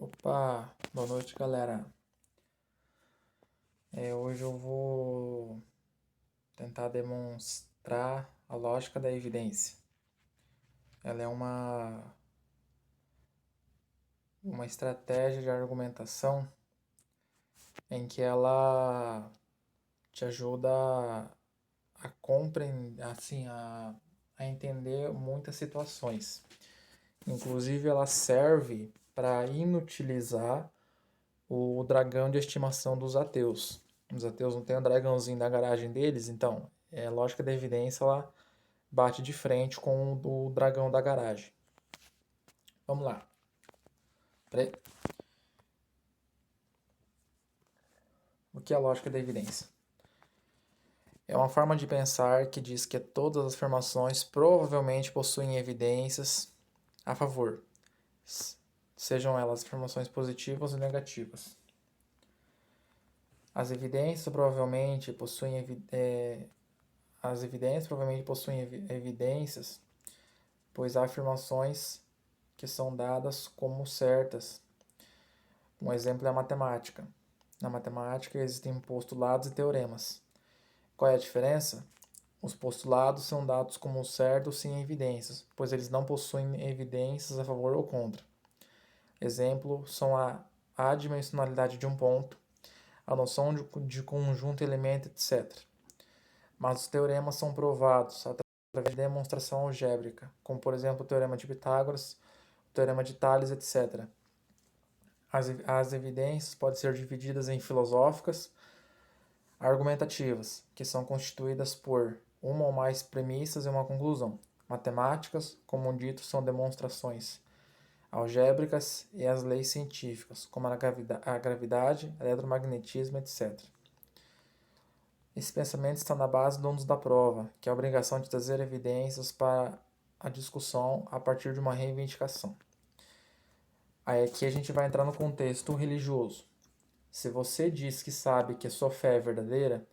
Opa, boa noite, galera. Hoje eu vou tentar demonstrar a lógica da evidência. Ela é uma estratégia de argumentação em que ela te ajuda a compreender, assim, a entender muitas situações. Inclusive, ela serve para inutilizar o dragão de estimação dos ateus. Os ateus não têm o dragãozinho da garagem deles, então a lógica da evidência ela bate de frente com o do dragão da garagem. Vamos lá. Peraí. O que é a lógica da evidência? É uma forma de pensar que diz que todas as afirmações provavelmente possuem evidências a favor, sejam elas afirmações positivas ou negativas. As evidências provavelmente possuem evidências, pois há afirmações que são dadas como certas. Um exemplo é a matemática. Na matemática existem postulados e teoremas. Qual é a diferença? Os postulados são dados como certos sem evidências, pois eles não possuem evidências a favor ou contra. Exemplo são a adimensionalidade de um ponto, a noção de conjunto, elemento, etc. Mas os teoremas são provados através de demonstração algébrica, como por exemplo o teorema de Pitágoras, o teorema de Tales, etc. As evidências podem ser divididas em filosóficas, argumentativas, que são constituídas por uma ou mais premissas e uma conclusão. Matemáticas, como dito, são demonstrações algébricas e as leis científicas, como a gravidade, eletromagnetismo, etc. Esse pensamento está na base do ônus da prova, que é a obrigação de trazer evidências para a discussão a partir de uma reivindicação. Aí aqui a gente vai entrar no contexto religioso. Se você diz que sabe que a sua fé é verdadeira,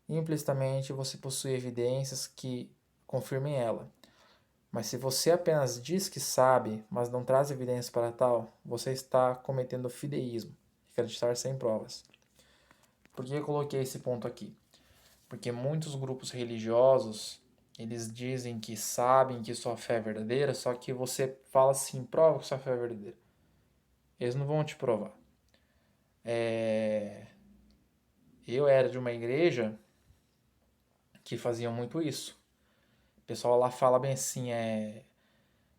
implicitamente você possui evidências que confirmem ela. Mas se você apenas diz que sabe, mas não traz evidências para tal, você está cometendo fideísmo, acreditar sem provas. Por que eu coloquei esse ponto aqui? Porque muitos grupos religiosos, eles dizem que sabem que sua fé é verdadeira, só que você fala assim, prova que sua fé é verdadeira. Eles não vão te provar. Eu era de uma igreja que fazia muito isso. O pessoal lá fala bem assim,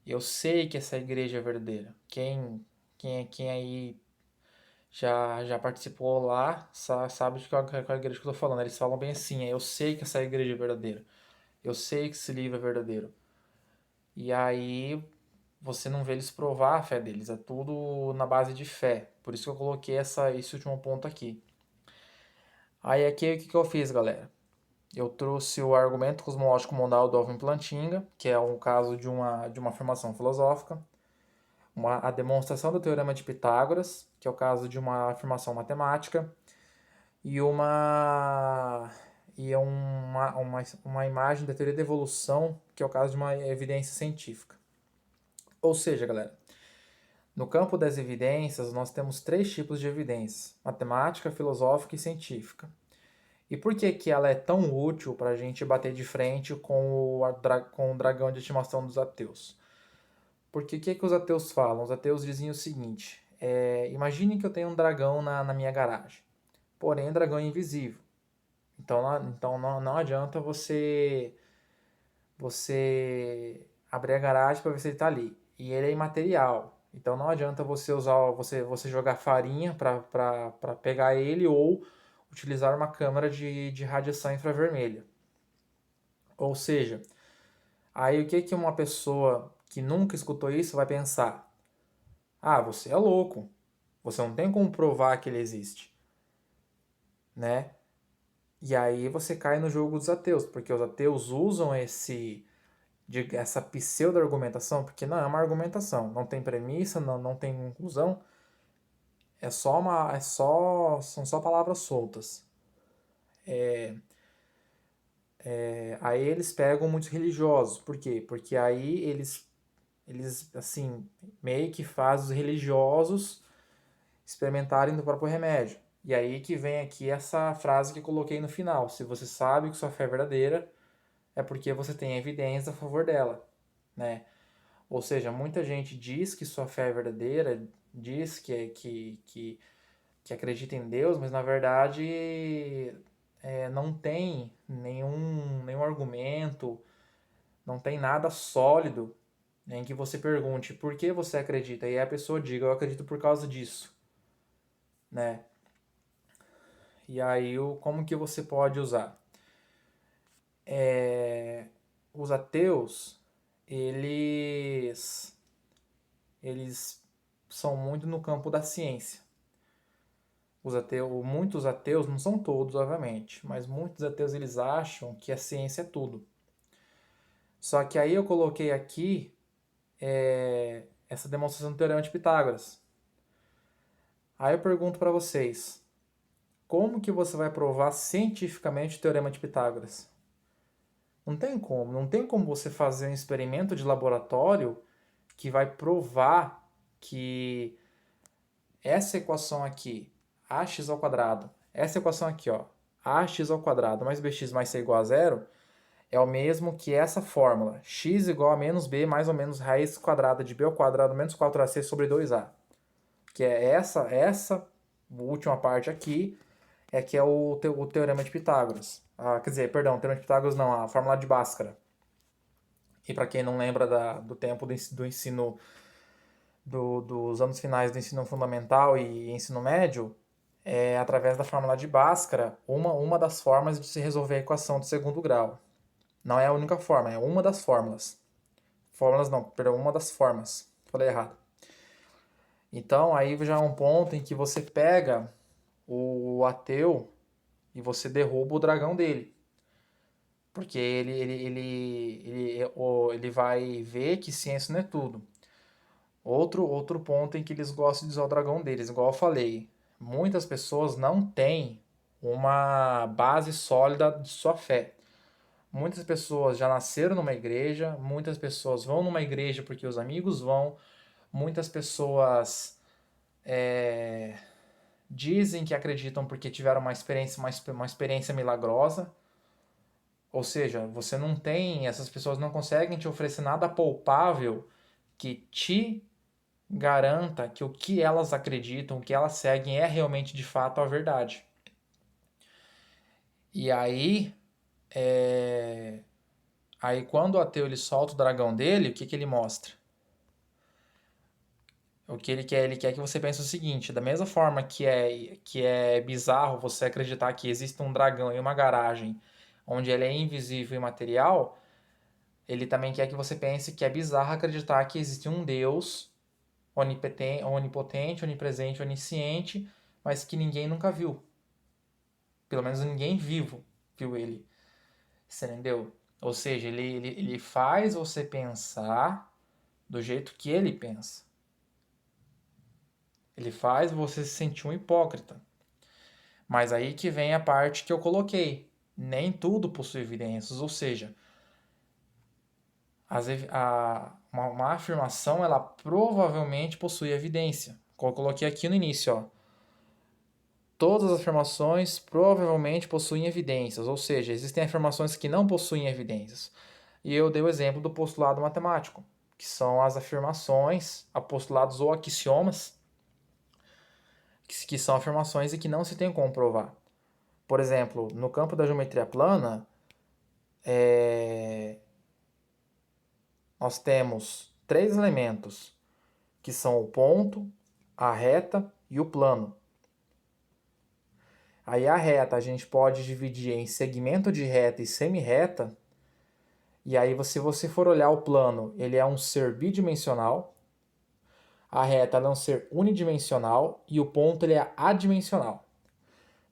eu sei que essa igreja é verdadeira. Quem aí já participou lá sabe de qual igreja que eu tô falando. Eles falam bem assim, eu sei que essa igreja é verdadeira. Eu sei que esse livro é verdadeiro. E aí você não vê eles provar a fé deles, é tudo na base de fé. Por isso que eu coloquei esse último ponto aqui. Aí aqui o que eu fiz, galera? Eu trouxe o argumento cosmológico modal do Alvin Plantinga, que é um caso de uma afirmação filosófica, a demonstração do teorema de Pitágoras, que é o caso de uma afirmação matemática, e uma imagem da teoria da evolução, que é o caso de uma evidência científica. Ou seja, galera, no campo das evidências, nós temos três tipos de evidências: matemática, filosófica e científica. E por que que ela é tão útil para a gente bater de frente com o dragão de estimação dos ateus? Porque o que os ateus falam? Os ateus dizem o seguinte: imagine que eu tenho um dragão na minha garagem, porém o dragão é invisível. Então não adianta você abrir a garagem para ver se ele está ali. E ele é imaterial. Então não adianta você jogar farinha para pegar ele ou utilizar uma câmera de radiação infravermelha. Ou seja, aí o que uma pessoa que nunca escutou isso vai pensar? Ah, você é louco. Você não tem como provar que ele existe, né? E aí você cai no jogo dos ateus, porque os ateus usam essa pseudo-argumentação, porque não é uma argumentação, não tem premissa, não tem conclusão, são só palavras soltas. Aí eles pegam muitos religiosos, por quê? Porque aí Eles, assim, meio que fazem os religiosos experimentarem do próprio remédio. E aí que vem aqui essa frase que eu coloquei no final. Se você sabe que sua fé é verdadeira, é porque você tem evidência a favor dela, né? Ou seja, muita gente diz que sua fé é verdadeira, diz que acredita em Deus, mas na verdade não tem nenhum argumento, não tem nada sólido em que você pergunte por que você acredita, e a pessoa diga, eu acredito por causa disso, né? E aí, como que você pode usar? Os ateus, eles são muito no campo da ciência. Muitos ateus, não são todos, obviamente, mas muitos ateus eles acham que a ciência é tudo. Só que aí eu coloquei aqui essa demonstração do Teorema de Pitágoras. Aí eu pergunto para vocês, como que você vai provar cientificamente o Teorema de Pitágoras? Não tem como você fazer um experimento de laboratório que vai provar que essa equação aqui, ax ao quadrado, essa equação aqui, ó, ax ao quadrado mais bx mais c igual a zero, é o mesmo que essa fórmula, x igual a menos b mais ou menos raiz quadrada de b ao quadrado menos 4ac sobre 2a. Que é essa última parte aqui, que é o Teorema de Pitágoras. Quer dizer, perdão, o Teorema de Pitágoras não, a fórmula de Bhaskara. E para quem não lembra do tempo do ensino, dos anos finais do ensino fundamental e ensino médio, através da fórmula de Bhaskara, uma das formas de se resolver a equação de segundo grau. Não é a única forma, é uma das fórmulas. Fórmulas não, perdão, uma das formas. Falei errado. Então, aí já é um ponto em que você pega o ateu e você derruba o dragão dele. Porque ele vai ver que ciência não é tudo. Outro ponto em que eles gostam de usar o dragão deles, igual eu falei, muitas pessoas não têm uma base sólida de sua fé. Muitas pessoas já nasceram numa igreja, muitas pessoas vão numa igreja porque os amigos vão, muitas pessoas dizem que acreditam porque tiveram uma experiência milagrosa. Ou seja, você não tem, essas pessoas não conseguem te oferecer nada palpável que te garanta que o que elas acreditam, o que elas seguem é realmente de fato a verdade. E aí quando o ateu ele solta o dragão dele, o que ele mostra? O que ele quer que você pense o seguinte, da mesma forma que é bizarro você acreditar que existe um dragão em uma garagem onde ele é invisível e material, ele também quer que você pense que é bizarro acreditar que existe um Deus onipotente, onipresente, onisciente, mas que ninguém nunca viu. Pelo menos ninguém vivo viu ele. Você entendeu? Ou seja, ele faz você pensar do jeito que ele pensa. Ele faz você se sentir um hipócrita. Mas aí que vem a parte que eu coloquei. Nem tudo possui evidências. Ou seja, uma afirmação ela provavelmente possui evidência. Como eu coloquei aqui no início, ó. Todas as afirmações provavelmente possuem evidências, ou seja, existem afirmações que não possuem evidências. E eu dei o exemplo do postulado matemático, que são as afirmações, postulados ou axiomas, que são afirmações e que não se tem como provar. Por exemplo, no campo da geometria plana, nós temos três elementos, que são o ponto, a reta e o plano. Aí a reta a gente pode dividir em segmento de reta e semi-reta. E aí, se você for olhar o plano, ele é um ser bidimensional. A reta é um ser unidimensional e o ponto ele é adimensional.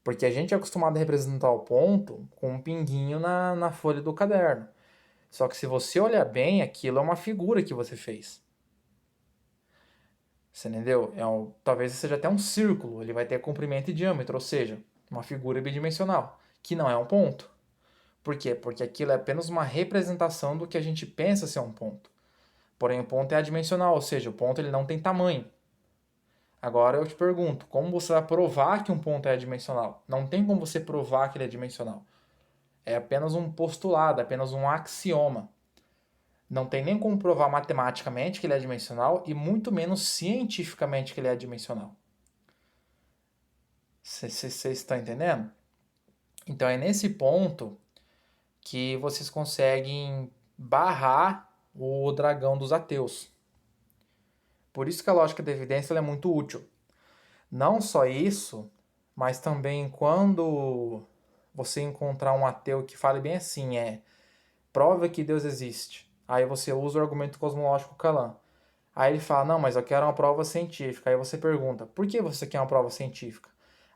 Porque a gente é acostumado a representar o ponto com um pinguinho na folha do caderno. Só que se você olhar bem, aquilo é uma figura que você fez. Você entendeu? Talvez seja até um círculo, ele vai ter comprimento e diâmetro, ou seja, uma figura bidimensional, que não é um ponto. Por quê? Porque aquilo é apenas uma representação do que a gente pensa ser um ponto. Porém, o ponto é adimensional, ou seja, o ponto ele não tem tamanho. Agora eu te pergunto, como você vai provar que um ponto é adimensional? Não tem como você provar que ele é dimensional. É apenas um postulado, apenas um axioma. Não tem nem como provar matematicamente que ele é dimensional e muito menos cientificamente que ele é dimensional. Vocês estão entendendo? Então é nesse ponto que vocês conseguem barrar o dragão dos ateus. Por isso que a lógica da evidência é muito útil. Não só isso, mas também quando você encontrar um ateu que fale bem assim, prova que Deus existe. Aí você usa o argumento cosmológico Kalam. Aí ele fala, não, mas eu quero uma prova científica. Aí você pergunta, por que você quer uma prova científica?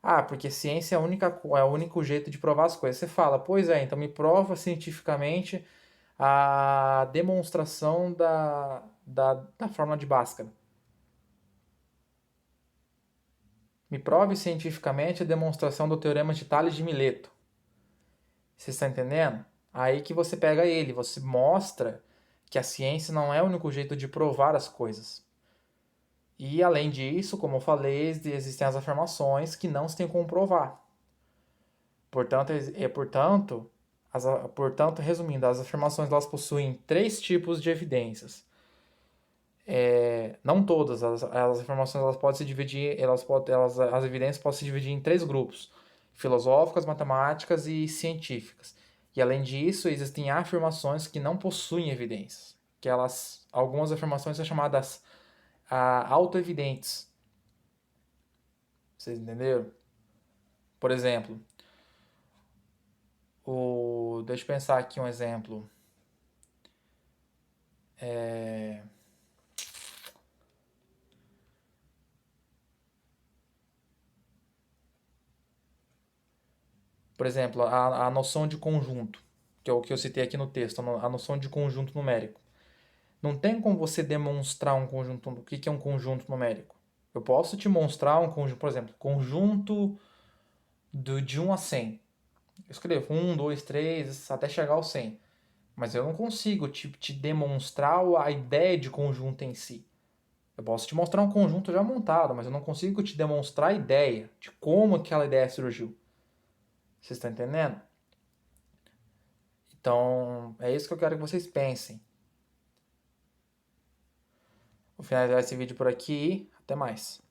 Ah, porque ciência é, é o único jeito de provar as coisas. Você fala, pois é, então me prova cientificamente a demonstração da fórmula de Bhaskara. Me prove cientificamente a demonstração do teorema de Tales de Mileto. Você está entendendo? Aí que você pega ele, você mostra que a ciência não é o único jeito de provar as coisas. E além disso, como eu falei, existem as afirmações que não se tem como provar. Portanto, resumindo, as afirmações elas possuem três tipos de evidências. Não todas, as afirmações elas podem se dividir, as evidências podem se dividir em três grupos: filosóficas, matemáticas e científicas. E além disso, existem afirmações que não possuem evidências, algumas afirmações são chamadas autoevidentes. Vocês entenderam? Por exemplo, deixa eu pensar aqui um exemplo. Por exemplo, a noção de conjunto, que é o que eu citei aqui no texto, a noção de conjunto numérico. Não tem como você demonstrar um conjunto. O que é um conjunto numérico? Eu posso te mostrar um conjunto, por exemplo, conjunto de 1 a 100. Eu escrevo 1, 2, 3, até chegar ao 100. Mas eu não consigo te demonstrar a ideia de conjunto em si. Eu posso te mostrar um conjunto já montado, mas eu não consigo te demonstrar a ideia de como aquela ideia surgiu. Vocês estão entendendo? Então, é isso que eu quero que vocês pensem. Vou finalizar esse vídeo por aqui. Até mais.